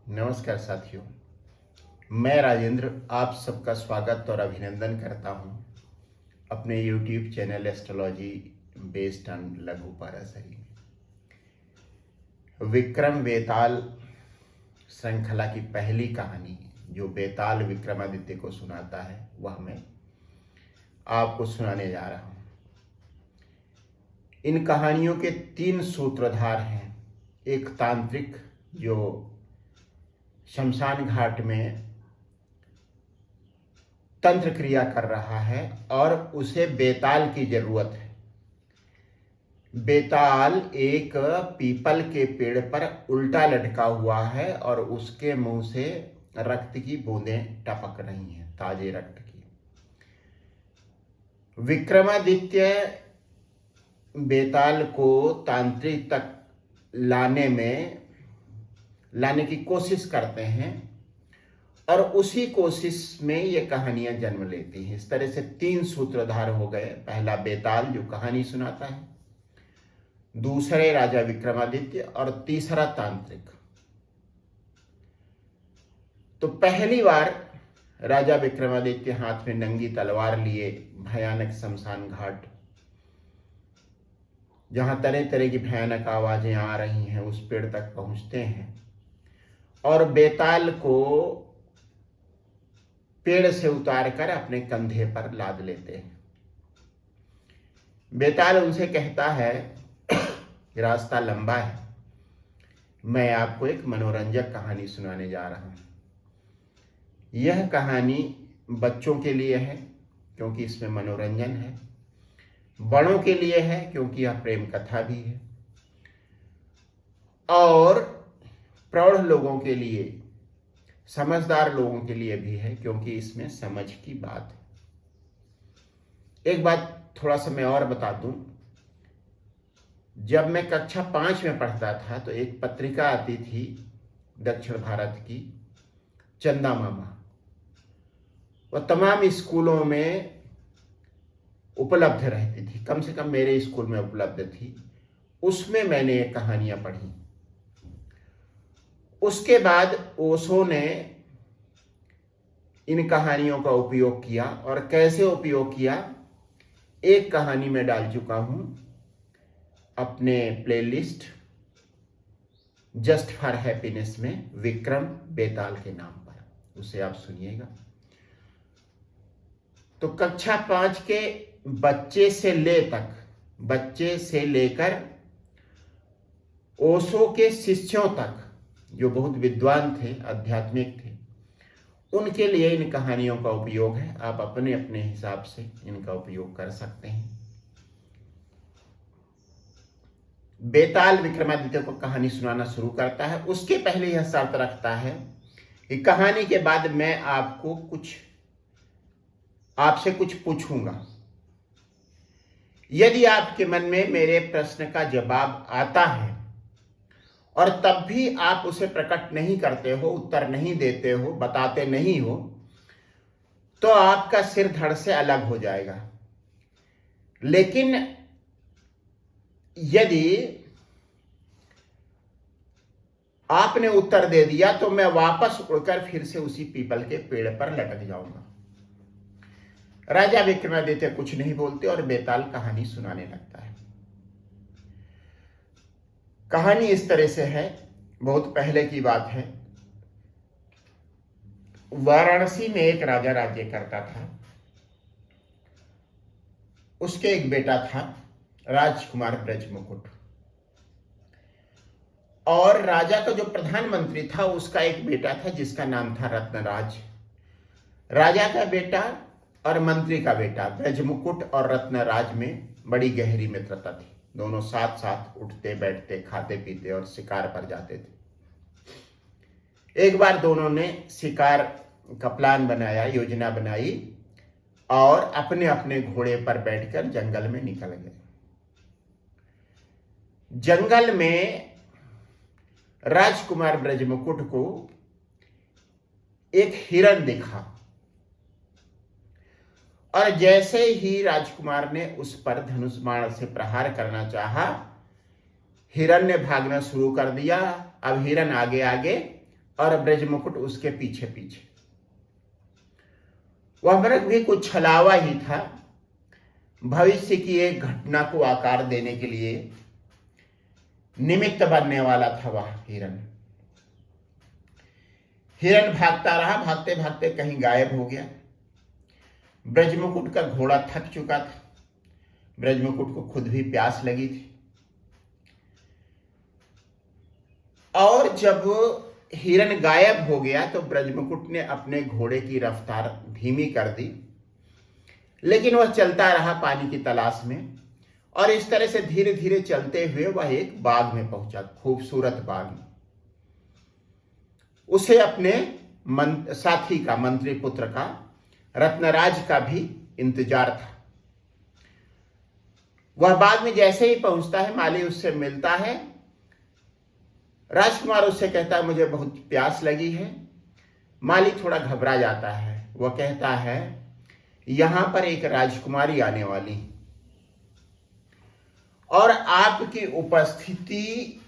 नमस्कार साथियों, मैं राजेंद्र आप सबका स्वागत और अभिनंदन करता हूं अपने YouTube channel astrology based on लघु पाराशरी। विक्रम बेताल श्रृंखला की पहली कहानी जो बेताल विक्रमादित्य को सुनाता है वह मैं आपको सुनाने जा रहा हूं। इन कहानियों के 3 सूत्रधार हैं। एक तांत्रिक जो शमशान घाट में तंत्र क्रिया कर रहा है और उसे बेताल की जरूरत है। बेताल एक पीपल के पेड़ पर उल्टा लटका हुआ है और उसके मुंह से रक्त की बूंदें टपक रही हैं, ताजे रक्त की। विक्रमादित्य बेताल को तांत्रिक तक लाने की कोशिश करते हैं और उसी कोशिश में ये कहानियां जन्म लेती हैं। इस तरह से 3 सूत्रधार हो गए। पहला बेताल जो कहानी सुनाता है, दूसरे राजा विक्रमादित्य और तीसरा तांत्रिक। तो पहली बार राजा विक्रमादित्य हाथ में नंगी तलवार लिए भयानक शमशान घाट, जहां तरह तरह की भयानक आवाजें आ रही हैं, उस पेड़ तक पहुंचते हैं और बेताल को पेड़ से उतारकर अपने कंधे पर लाद लेते हैं। बेताल उनसे कहता है कि रास्ता लंबा है, मैं आपको एक मनोरंजक कहानी सुनाने जा रहा हूं। यह कहानी बच्चों के लिए है क्योंकि इसमें मनोरंजन है, बड़ों के लिए है क्योंकि यह प्रेम कथा भी है, और प्रौढ़ लोगों के लिए, समझदार लोगों के लिए भी है क्योंकि इसमें समझ की बात है। एक बात थोड़ा सा मैं और बता दूं, जब मैं कक्षा 5 में पढ़ता था तो एक पत्रिका आती थी दक्षिण भारत की, चंदा मामा। वह तमाम स्कूलों में उपलब्ध रहती थी, कम से कम मेरे स्कूल में उपलब्ध थी। उसमें मैंने ये कहानियां पढ़ी। उसके बाद ओशो ने इन कहानियों का उपयोग किया, और कैसे उपयोग किया एक कहानी में डाल चुका हूं अपने प्लेलिस्ट जस्ट फॉर हैप्पीनेस में, विक्रम बेताल के नाम पर। उसे आप सुनिएगा। तो कक्षा 5 के बच्चे से लेकर ओशो के शिष्यों तक जो बहुत विद्वान थे, आध्यात्मिक थे, उनके लिए इन कहानियों का उपयोग है। आप अपने अपने हिसाब से इनका उपयोग कर सकते हैं। बेताल विक्रमादित्य को कहानी सुनाना शुरू करता है। उसके पहले यह शर्त रखता है कि कहानी के बाद मैं आपसे कुछ पूछूंगा। यदि आपके मन में मेरे प्रश्न का जवाब आता है और तब भी आप उसे प्रकट नहीं करते हो, उत्तर नहीं देते हो, बताते नहीं हो, तो आपका सिर धड़ से अलग हो जाएगा। लेकिन यदि आपने उत्तर दे दिया तो मैं वापस उड़कर फिर से उसी पीपल के पेड़ पर लटक जाऊंगा। राजा विक्रमादित्य कुछ नहीं बोलते और बेताल कहानी सुनाने लगता है। कहानी इस तरह से है, बहुत पहले की बात है। वाराणसी में एक राजा राज्य करता था। उसके एक बेटा था, राजकुमार ब्रजमुकुट, और राजा का जो प्रधानमंत्री था उसका एक बेटा था जिसका नाम था रत्नराज। राजा का बेटा और मंत्री का बेटा ब्रजमुकुट और रत्नराज में बड़ी गहरी मित्रता थी। दोनों साथ साथ उठते बैठते, खाते पीते और शिकार पर जाते थे। एक बार दोनों ने शिकार का प्लान बनाया, योजना बनाई और अपने अपने घोड़े पर बैठकर जंगल में निकल गए। जंगल में राजकुमार ब्रजमुकुट को एक हिरण दिखा और जैसे ही राजकुमार ने उस पर धनुष बाण से प्रहार करना चाहा, हिरण ने भागना शुरू कर दिया। अब हिरण आगे आगे और ब्रजमुकुट उसके पीछे पीछे। वह मृग भी कुछ छलावा ही था, भविष्य की एक घटना को आकार देने के लिए निमित्त बनने वाला था वह हिरण। हिरण भागता रहा, भागते भागते कहीं गायब हो गया। ब्रजमुकुट का घोड़ा थक चुका था, ब्रजमुकुट को खुद भी प्यास लगी थी। और जब हिरण गायब हो गया तो ब्रजमुकुट ने अपने घोड़े की रफ्तार धीमी कर दी, लेकिन वह चलता रहा पानी की तलाश में। और इस तरह से धीरे धीरे चलते हुए वह एक बाग में पहुंचा, खूबसूरत बाग में। उसे अपने साथी का, मंत्री पुत्र का, रत्नराज का भी इंतजार था। वह बाग में जैसे ही पहुंचता है, माली उससे मिलता है। राजकुमार उससे कहता है, मुझे बहुत प्यास लगी है। माली थोड़ा घबरा जाता है। वह कहता है, यहां पर एक राजकुमारी आने वाली और आपकी उपस्थिति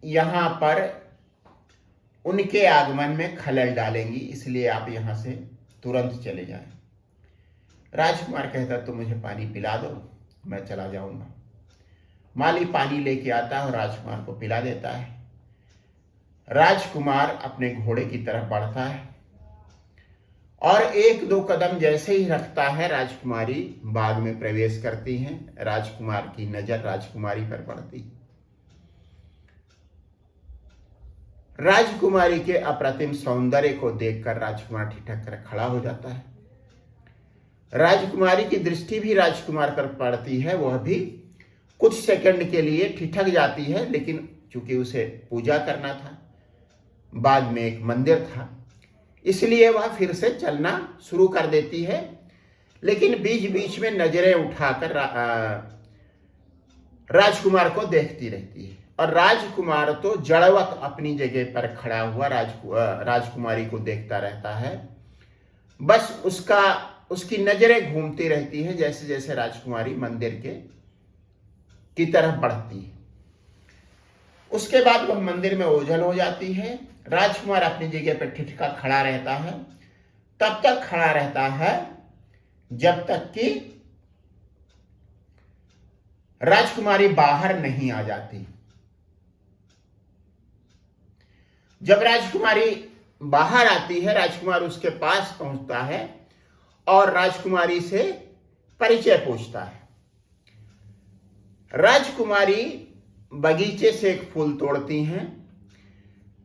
यहां पर उनके आगमन में खलल डालेंगी, इसलिए आप यहां से तुरंत चले जाएं। राजकुमार कहता, तो मुझे पानी पिला दो, मैं चला जाऊंगा। माली पानी लेके आता है और राजकुमार को पिला देता है। राजकुमार अपने घोड़े की तरफ बढ़ता है और एक दो कदम जैसे ही रखता है, राजकुमारी बाग में प्रवेश करती हैं। राजकुमार की नजर राजकुमारी पर पड़ती। राजकुमारी के अप्रतिम सौंदर्य को देखकर राजकुमार ठिठक कर खड़ा हो जाता है। राजकुमारी की दृष्टि भी राजकुमार पर पड़ती है। वह भी कुछ सेकंड के लिए ठिठक जाती है, लेकिन चूंकि उसे पूजा करना था, बाग में एक मंदिर था, इसलिए वह फिर से चलना शुरू कर देती है। लेकिन बीच बीच में नजरें उठाकर राजकुमार को देखती रहती है। और राजकुमार तो जड़वत अपनी जगह पर खड़ा हुआ राजकुमारी को देखता रहता है। बस उसकी नजरें घूमती रहती हैं जैसे जैसे राजकुमारी मंदिर की तरफ बढ़ती है। उसके बाद वह मंदिर में ओझल हो जाती है। राजकुमार अपनी जगह पर ठिठका खड़ा रहता है। तब तक खड़ा रहता है जब तक कि राजकुमारी बाहर नहीं आ जाती। जब राजकुमारी बाहर आती है, राजकुमार उसके पास पहुंचता है और राजकुमारी से परिचय पूछता है। राजकुमारी बगीचे से एक फूल तोड़ती हैं।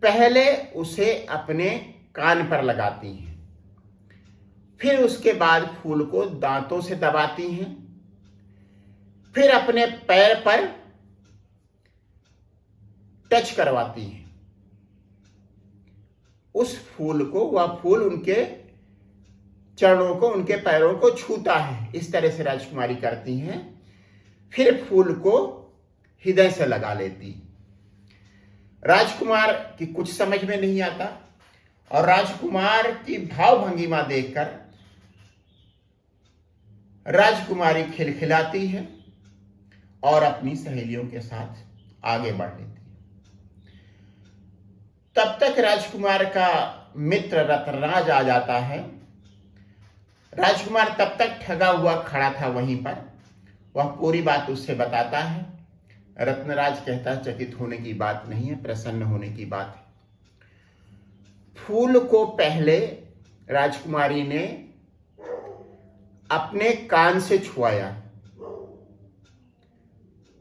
पहले उसे अपने कान पर लगाती हैं, फिर उसके बाद फूल को दांतों से दबाती हैं, फिर अपने पैर पर टच करवाती हैं। उस फूल को, वह फूल उनके चरणों को, उनके पैरों को छूता है। इस तरह से राजकुमारी करती हैं। फिर फूल को हृदय से लगा लेती। राजकुमार की कुछ समझ में नहीं आता और राजकुमार की भाव भंगिमा देखकर राजकुमारी खिलखिलाती है और अपनी सहेलियों के साथ आगे बढ़ लेती है। तब तक राजकुमार का मित्र रत्नराज आ जाता है। राजकुमार तब तक ठगा हुआ खड़ा था वहीं पर। वह पूरी बात उससे बताता है। रत्नराज कहता है, चकित होने की बात नहीं है, प्रसन्न होने की बात है। फूल को पहले राजकुमारी ने अपने कान से छुआया।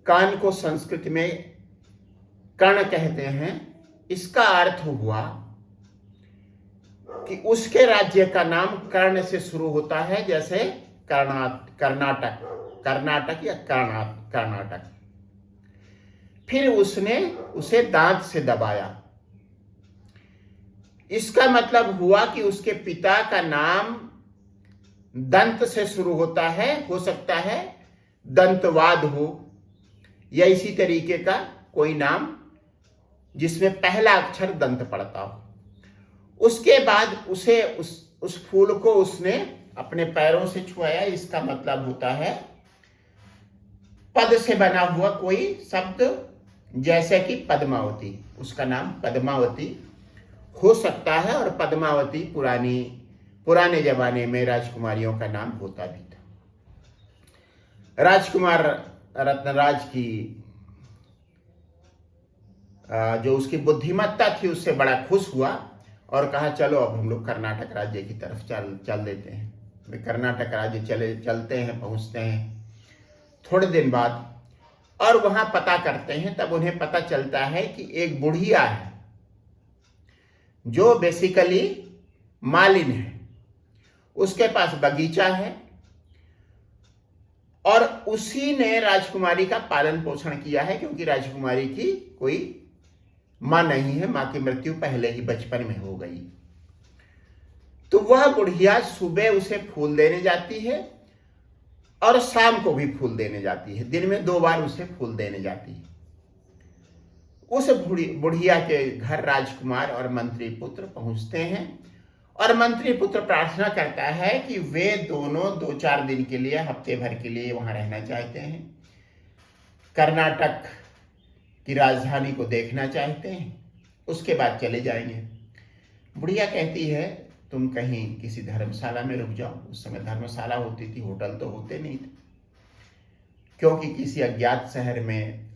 कान को संस्कृत में कर्ण कहते हैं। इसका अर्थ हुआ कि उसके राज्य का नाम कर्ण से शुरू होता है, जैसे कर्नाटक या कर्नाटक। फिर उसने उसे दांत से दबाया। इसका मतलब हुआ कि उसके पिता का नाम दंत से शुरू होता है। हो सकता है दंतवाद हो या इसी तरीके का कोई नाम जिसमें पहला अक्षर दंत पड़ता हो। उसके बाद उसे उस फूल को उसने अपने पैरों से छुआया। इसका मतलब होता है पद से बना हुआ कोई शब्द, जैसे कि पद्मावती। उसका नाम पद्मावती हो सकता है, और पद्मावती पुराने जमाने में राजकुमारियों का नाम होता भी था। राजकुमार रत्नराज की जो उसकी बुद्धिमत्ता थी उससे बड़ा खुश हुआ और कहा चलो अब हम लोग कर्नाटक राज्य की तरफ चल देते हैं। वे कर्नाटक राज्य चलते हैं, पहुंचते हैं थोड़े दिन बाद, और वहां पता करते हैं। तब उन्हें पता चलता है कि एक बुढ़िया है जो बेसिकली मालिन है, उसके पास बगीचा है और उसी ने राजकुमारी का पालन पोषण किया है, क्योंकि राजकुमारी की कोई मां नहीं है, मां की मृत्यु पहले ही बचपन में हो गई। तो वह बुढ़िया सुबह उसे फूल देने जाती है और शाम को भी फूल देने जाती है, दिन में 2 बार उसे फूल देने जाती है। उस बुढ़िया के घर राजकुमार और मंत्री पुत्र पहुंचते हैं और मंत्री पुत्र प्रार्थना करता है कि वे दोनों 2-4 दिन के लिए, हफ्ते भर के लिए वहां रहना चाहते हैं, कर्नाटक की राजधानी को देखना चाहते हैं, उसके बाद चले जाएंगे। बुढ़िया कहती है तुम कहीं किसी धर्मशाला में रुक जाओ। उस समय धर्मशाला होती थी, होटल तो होते नहीं थे, क्योंकि किसी अज्ञात शहर में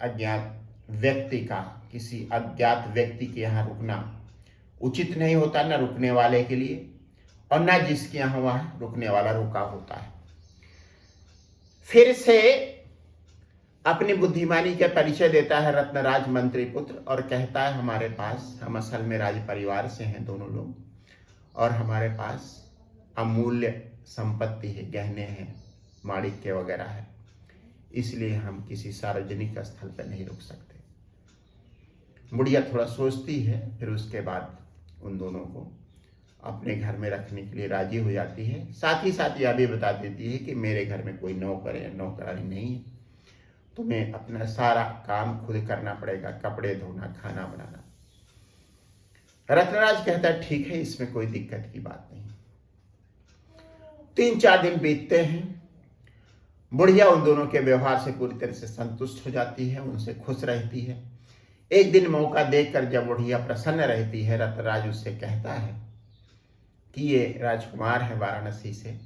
किसी अज्ञात व्यक्ति के यहाँ रुकना उचित नहीं होता, न रुकने वाले के लिए और न जिसके यहाँ वह रुकने वाला रुका होता है। फिर से अपनी बुद्धिमानी के परिचय देता है रत्नराज मंत्री पुत्र और कहता है हमारे पास, हम असल में राज परिवार से हैं दोनों लोग, और हमारे पास अमूल्य संपत्ति है, गहने हैं, माणिक्य वगैरह है, इसलिए हम किसी सार्वजनिक स्थल पर नहीं रुक सकते। बुढ़िया थोड़ा सोचती है, फिर उसके बाद उन दोनों को अपने घर में रखने के लिए राजी हो जाती है। साथ ही साथ यह भी बता देती है कि मेरे घर में कोई नौकर या नौकरानी नहीं है, तुम्हें अपना सारा काम खुद करना पड़ेगा, कपड़े धोना, खाना बनाना। रत्नराज कहता है ठीक है, इसमें कोई दिक्कत की बात नहीं। 3-4 दिन बीतते हैं। बुढ़िया उन दोनों के व्यवहार से पूरी तरह से संतुष्ट हो जाती है, उनसे खुश रहती है। एक दिन मौका देखकर जब बुढ़िया प्रसन्न रहती है, रत्नराज उससे कहता है कि ये राजकुमार है वाराणसी से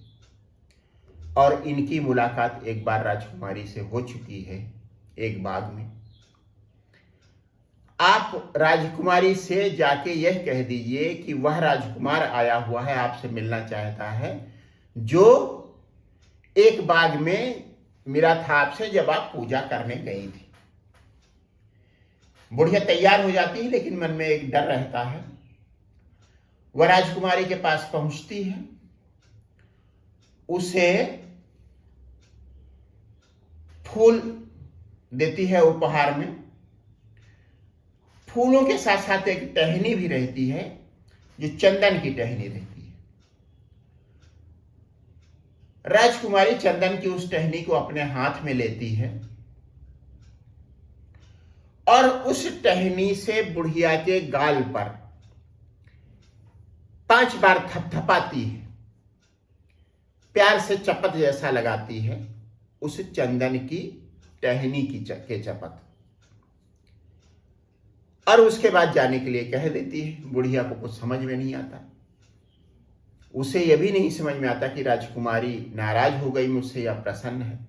और इनकी मुलाकात एक बार राजकुमारी से हो चुकी है एक बाग में। आप राजकुमारी से जाके यह कह दीजिए कि वह राजकुमार आया हुआ है, आपसे मिलना चाहता है, जो एक बाग में मिला था आपसे जब आप पूजा करने गई थी। बुढ़िया तैयार हो जाती है, लेकिन मन में एक डर रहता है। वह राजकुमारी के पास पहुंचती है, उसे फूल देती है उपहार में। फूलों के साथ साथ एक टहनी भी रहती है, जो चंदन की टहनी रहती है। राजकुमारी चंदन की उस टहनी को अपने हाथ में लेती है और उस टहनी से बुढ़िया के गाल पर 5 बार थपथपाती है, प्यार से चपत जैसा लगाती है उस चंदन की टहनी के चपत, और उसके बाद जाने के लिए कह देती है। बुढ़िया को कुछ समझ में नहीं आता, उसे यह भी नहीं समझ में आता कि राजकुमारी नाराज हो गई मुझसे या प्रसन्न है।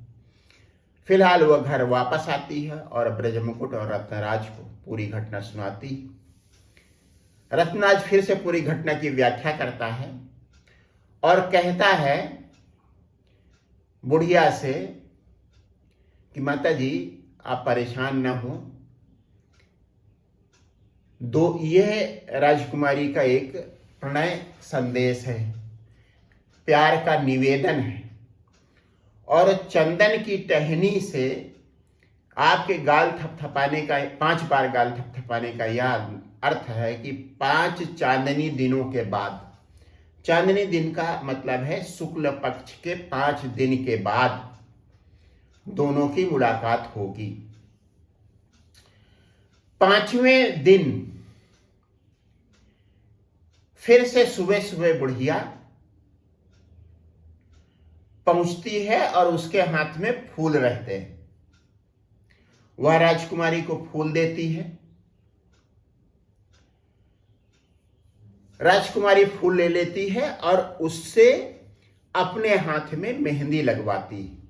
फिलहाल वह घर वापस आती है और ब्रजमुकुट और रत्नराज को पूरी घटना सुनाती है। रत्नराज फिर से पूरी घटना की व्याख्या करता है और कहता है बुढ़िया से कि माता जी आप परेशान न हो, यह राजकुमारी का एक प्रणय संदेश है, प्यार का निवेदन है, और चंदन की टहनी से आपके गाल थपथपाने का 5 बार गाल थपथपाने का यह अर्थ है कि 5 चांदनी दिनों के बाद, चांदनी दिन का मतलब है शुक्ल पक्ष के 5 दिन के बाद दोनों की मुलाकात होगी। 5वें दिन फिर से सुबह सुबह बुढ़िया पहुंचती है और उसके हाथ में फूल रहते हैं। वह राजकुमारी को फूल देती है राजकुमारी फूल ले लेती है और उससे अपने हाथ में मेहंदी लगवाती है।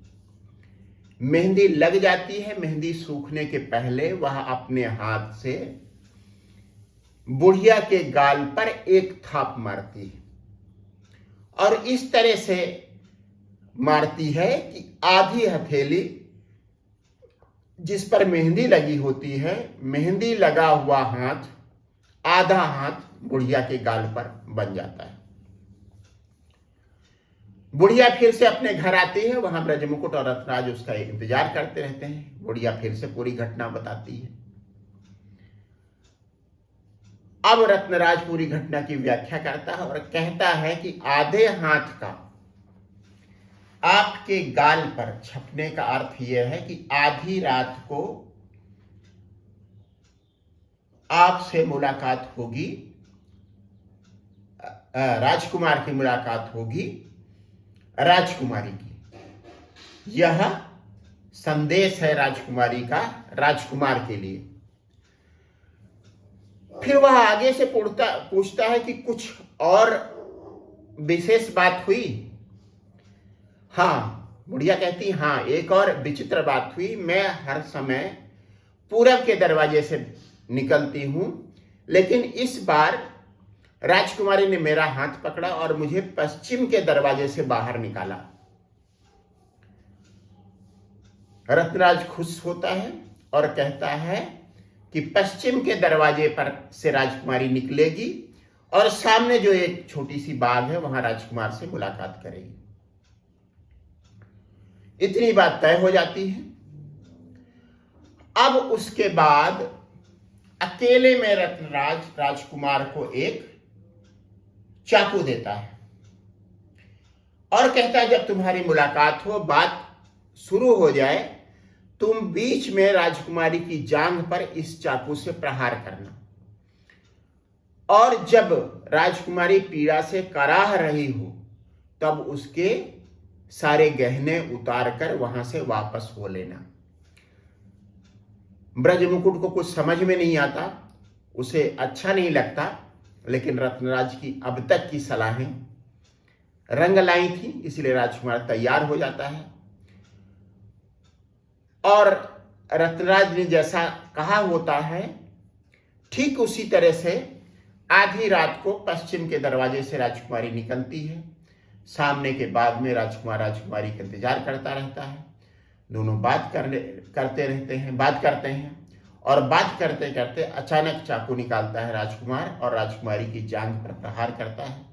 मेहंदी लग जाती है। मेहंदी सूखने के पहले वह अपने हाथ से बुढ़िया के गाल पर एक थाप मारती है और इस तरह से मारती है कि आधी हथेली जिस पर मेहंदी लगी होती है, मेहंदी लगा हुआ हाथ, आधा हाथ बुढ़िया के गाल पर बन जाता है। बुढ़िया फिर से अपने घर आती है। वहां ब्रजमुकुट और रत्नराज उसका इंतजार करते रहते हैं। बुढ़िया फिर से पूरी घटना बताती है। अब रत्नराज पूरी घटना की व्याख्या करता है और कहता है कि आधे हाथ का आपके गाल पर छपने का अर्थ यह है कि आधी रात को आपसे मुलाकात होगी, राजकुमार की मुलाकात होगी राजकुमारी की। यह संदेश है राजकुमारी का राजकुमार के लिए। फिर वह आगे से पूछता है कि कुछ और विशेष बात हुई? हाँ, बुढ़िया कहती हाँ, एक और विचित्र बात हुई। मैं हर समय पूरब के दरवाजे से निकलती हूं, लेकिन इस बार राजकुमारी ने मेरा हाथ पकड़ा और मुझे पश्चिम के दरवाजे से बाहर निकाला। रत्नराज खुश होता है और कहता है कि पश्चिम के दरवाजे पर से राजकुमारी निकलेगी और सामने जो एक छोटी सी बाग है वहां राजकुमार से मुलाकात करेगी। इतनी बात तय हो जाती है। अब उसके बाद अकेले में रत्नराज राजकुमार को एक चाकू देता है और कहता है जब तुम्हारी मुलाकात हो, बात शुरू हो जाए, तुम बीच में राजकुमारी की जांघ पर इस चाकू से प्रहार करना और जब राजकुमारी पीड़ा से कराह रही हो तब उसके सारे गहने उतार कर वहां से वापस हो लेना। ब्रजमुकुट को कुछ समझ में नहीं आता, उसे अच्छा नहीं लगता, लेकिन रत्नराज की अब तक की सलाहें रंग लाई थी, इसलिए राजकुमार तैयार हो जाता है और रत्नराज ने जैसा कहा होता है ठीक उसी तरह से आधी रात को पश्चिम के दरवाजे से राजकुमारी निकलती है। सामने के बाग में राजकुमार राजकुमारी का इंतजार करता रहता है। दोनों बात करते हैं और बात करते करते अचानक चाकू निकालता है राजकुमार और राजकुमारी की जांघ पर प्रहार करता है।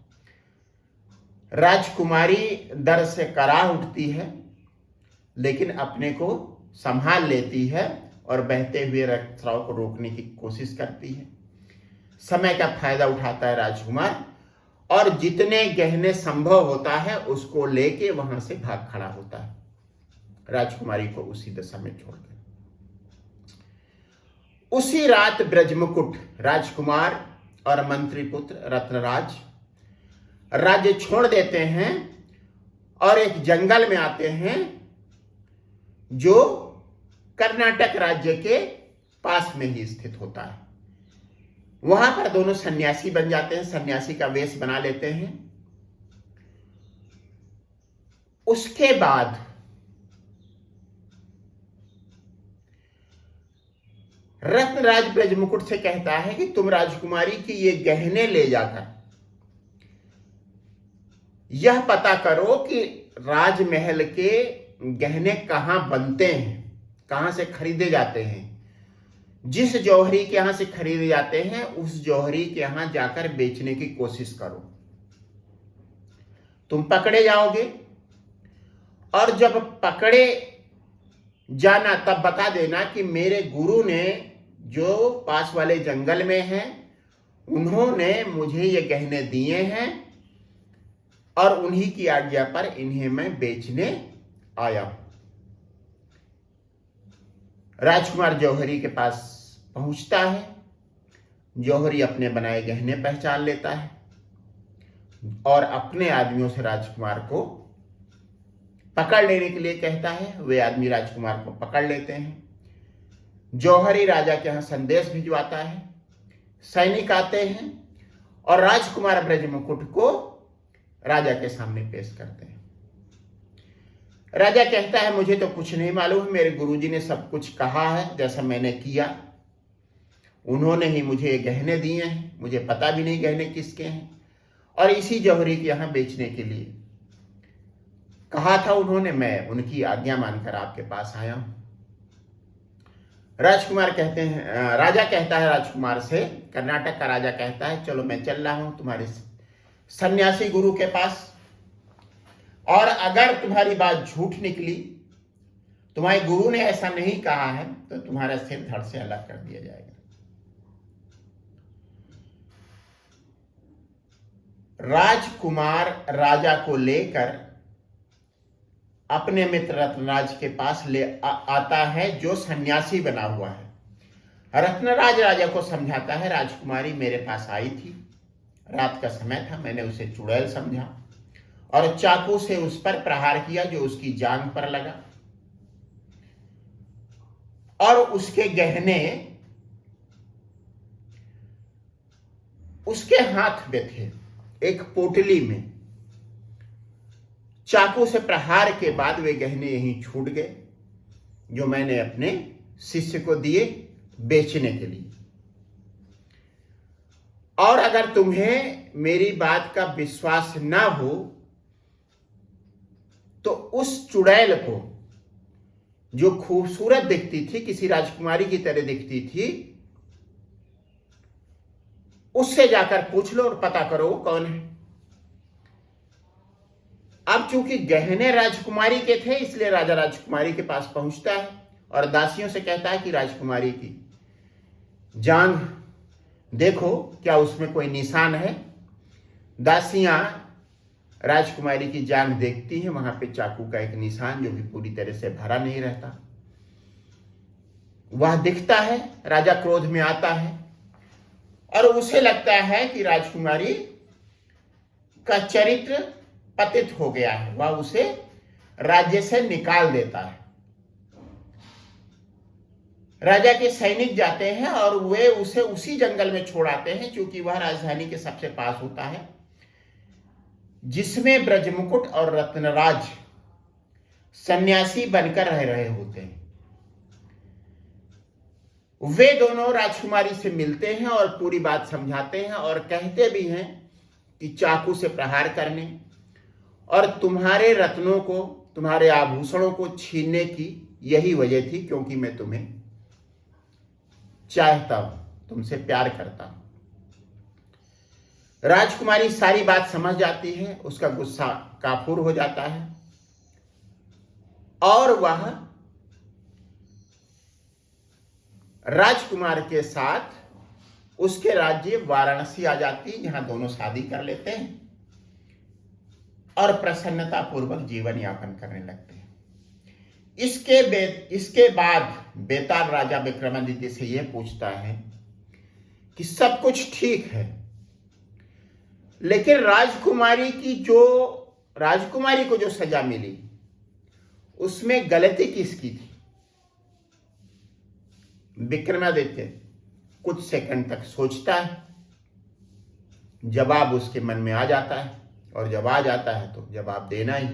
राजकुमारी दर्द से कराह उठती है, लेकिन अपने को संभाल लेती है और बहते हुए रक्तस्राव को रोकने की कोशिश करती है। समय का फायदा उठाता है राजकुमार और जितने गहने संभव होता है उसको लेके वहां से भाग खड़ा होता है, राजकुमारी को उसी दशा में छोड़कर। उसी रात ब्रजमुकुट, राजकुमार और मंत्री पुत्र रत्नराज राज्य छोड़ देते हैं और एक जंगल में आते हैं जो कर्नाटक राज्य के पास में ही स्थित होता है। वहां पर दोनों सन्यासी बन जाते हैं, सन्यासी का वेश बना लेते हैं। उसके बाद रत्नराज ब्रजमुकुट से कहता है कि तुम राजकुमारी की ये गहने ले जाकर यह पता करो कि राजमहल के गहने कहां बनते हैं, कहां से खरीदे जाते हैं। जिस जौहरी के यहां से खरीदे जाते हैं उस जौहरी के यहां जाकर बेचने की कोशिश करो। तुम पकड़े जाओगे और जब पकड़े जाना तब बता देना कि मेरे गुरु ने जो पास वाले जंगल में हैं उन्होंने मुझे ये गहने दिए हैं और उन्हीं की आज्ञा पर इन्हें मैं बेचने आया हूं। राजकुमार जौहरी के पास पहुंचता है। जौहरी अपने बनाए गहने पहचान लेता है और अपने आदमियों से राजकुमार को पकड़ लेने के लिए कहता है। वे आदमी राजकुमार को पकड़ लेते हैं। जौहरी राजा के यहां संदेश भिजवाता है। सैनिक आते हैं और राजकुमार ब्रजमुकुट को राजा के सामने पेश करते हैं। राजा कहता है मुझे तो कुछ नहीं मालूम, मेरे गुरुजी ने सब कुछ कहा है, जैसा मैंने किया उन्होंने ही मुझे गहने दिए हैं, मुझे पता भी नहीं गहने किसके हैं, और इसी जौहरी के यहां बेचने के लिए कहा था उन्होंने, मैं उनकी आज्ञा मानकर आपके पास आया हूं। राजकुमार कहते हैं, राजा कहता है राजकुमार से, कर्नाटक का राजा कहता है चलो मैं चल रहा हूं तुम्हारे सन्यासी गुरु के पास, और अगर तुम्हारी बात झूठ निकली, तुम्हारे गुरु ने ऐसा नहीं कहा है, तो तुम्हारा सिर धड़ से अलग कर दिया जाएगा। राजकुमार राजा को लेकर अपने मित्र रत्नराज के पास आता है, जो सन्यासी बना हुआ है। रत्नराज राजा को समझाता है, राजकुमारी मेरे पास आई थी, रात का समय था, मैंने उसे चुड़ैल समझा और चाकू से उस पर प्रहार किया जो उसकी जांघ पर लगा, और उसके गहने उसके हाथ में थे, एक पोटली में। चाकू से प्रहार के बाद वे गहने यहीं छूट गए, जो मैंने अपने शिष्य को दिए बेचने के लिए। और अगर तुम्हें मेरी बात का विश्वास ना हो, तो उस चुड़ैल को, जो खूबसूरत दिखती थी, किसी राजकुमारी की तरह दिखती थी, उससे जाकर पूछ लो और पता करो वो कौन है। अब चूंकि गहने राजकुमारी के थे, इसलिए राजा राजकुमारी के पास पहुंचता है और दासियों से कहता है कि राजकुमारी की जांघ देखो, क्या उसमें कोई निशान है। दासियां राजकुमारी की जांघ देखती हैं, वहां पे चाकू का एक निशान, जो कि पूरी तरह से भरा नहीं रहता, वह दिखता है। राजा क्रोध में आता है और उसे लगता है कि राजकुमारी का चरित्र पतित हो गया है, वह उसे राज्य से निकाल देता है। राजा के सैनिक जाते हैं और वे उसे उसी जंगल में छोड़ आते हैं, क्योंकि वह राजधानी के सबसे पास होता है, जिसमें ब्रजमुकुट और रत्नराज सन्यासी बनकर रह रहे होते हैं। वे दोनों राजकुमारी से मिलते हैं और पूरी बात समझाते हैं, और कहते भी हैं कि चाकू से प्रहार करने और तुम्हारे रत्नों को, तुम्हारे आभूषणों को छीनने की यही वजह थी, क्योंकि मैं तुम्हें चाहता हूं, तुमसे प्यार करता हूं। राजकुमारी सारी बात समझ जाती है, उसका गुस्सा काफूर हो जाता है और वह राजकुमार के साथ उसके राज्य वाराणसी आ जाती है, जहां दोनों शादी कर लेते हैं और प्रसन्नता पूर्वक जीवन यापन करने लगते हैं। इसके बाद बेताल राजा विक्रमादित्य से यह पूछता है कि सब कुछ ठीक है, लेकिन राजकुमारी को जो सजा मिली, उसमें गलती किसकी थी। विक्रमादित्य कुछ सेकंड तक सोचता है, जवाब उसके मन में आ जाता है, और जब आ जाता है तो जवाब देना ही,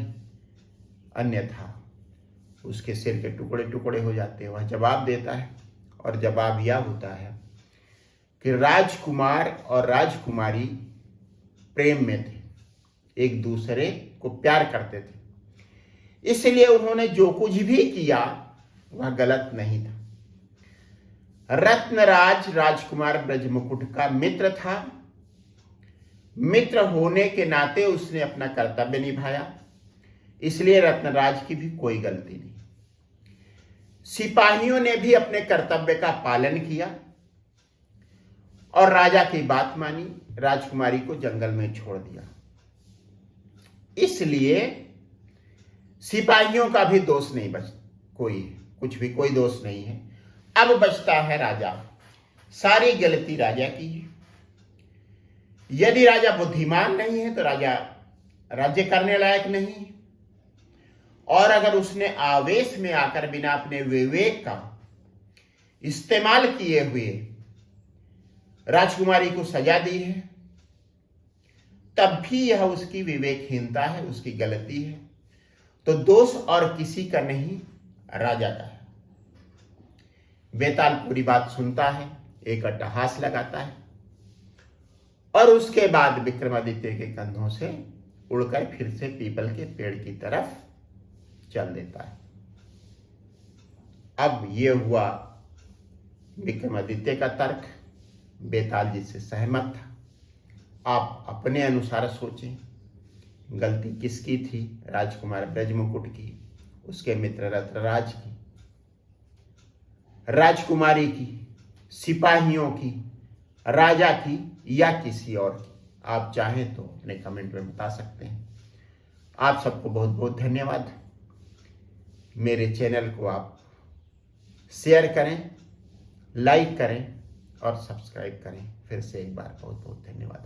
अन्यथा उसके सिर के टुकड़े टुकड़े हो जाते हैं। वह जवाब देता है, और जवाब यह होता है कि राजकुमार और राजकुमारी प्रेम में थे, एक दूसरे को प्यार करते थे, इसलिए उन्होंने जो कुछ भी किया वह गलत नहीं था। रत्नराज राजकुमार ब्रजमुकुट का मित्र था, मित्र होने के नाते उसने अपना कर्तव्य निभाया, इसलिए रत्नराज की भी कोई गलती नहीं। सिपाहियों ने भी अपने कर्तव्य का पालन किया और राजा की बात मानी, राजकुमारी को जंगल में छोड़ दिया। इसलिए सिपाहियों का भी दोष नहीं कोई दोष नहीं है। अब बचता है राजा। सारी गलती राजा की है। यदि राजा बुद्धिमान नहीं है तो राजा राज्य करने लायक नहीं है, और अगर उसने आवेश में आकर बिना अपने विवेक का इस्तेमाल किए हुए राजकुमारी को सजा दी है, तब भी यह उसकी विवेकहीनता है, उसकी गलती है। तो दोष और किसी का नहीं, राजा का है। बेताल पूरी बात सुनता है, एक अट्टहास लगाता है और उसके बाद विक्रमादित्य के कंधों से उड़कर फिर से पीपल के पेड़ की तरफ चल देता है। अब ये हुआ विक्रमादित्य का तर्क। बेताल जी से सहमत था। आप अपने अनुसार सोचें, गलती किसकी थी? राजकुमार ब्रजमुकुट की, उसके मित्र रत्नराज की, राजकुमारी की, सिपाहियों की, राजा की या किसी और की? आप चाहें तो अपने कमेंट में बता सकते हैं। आप सबको बहुत बहुत धन्यवाद। मेरे चैनल को आप शेयर करें, लाइक करें और सब्सक्राइब करें। फिर से एक बार बहुत बहुत धन्यवाद।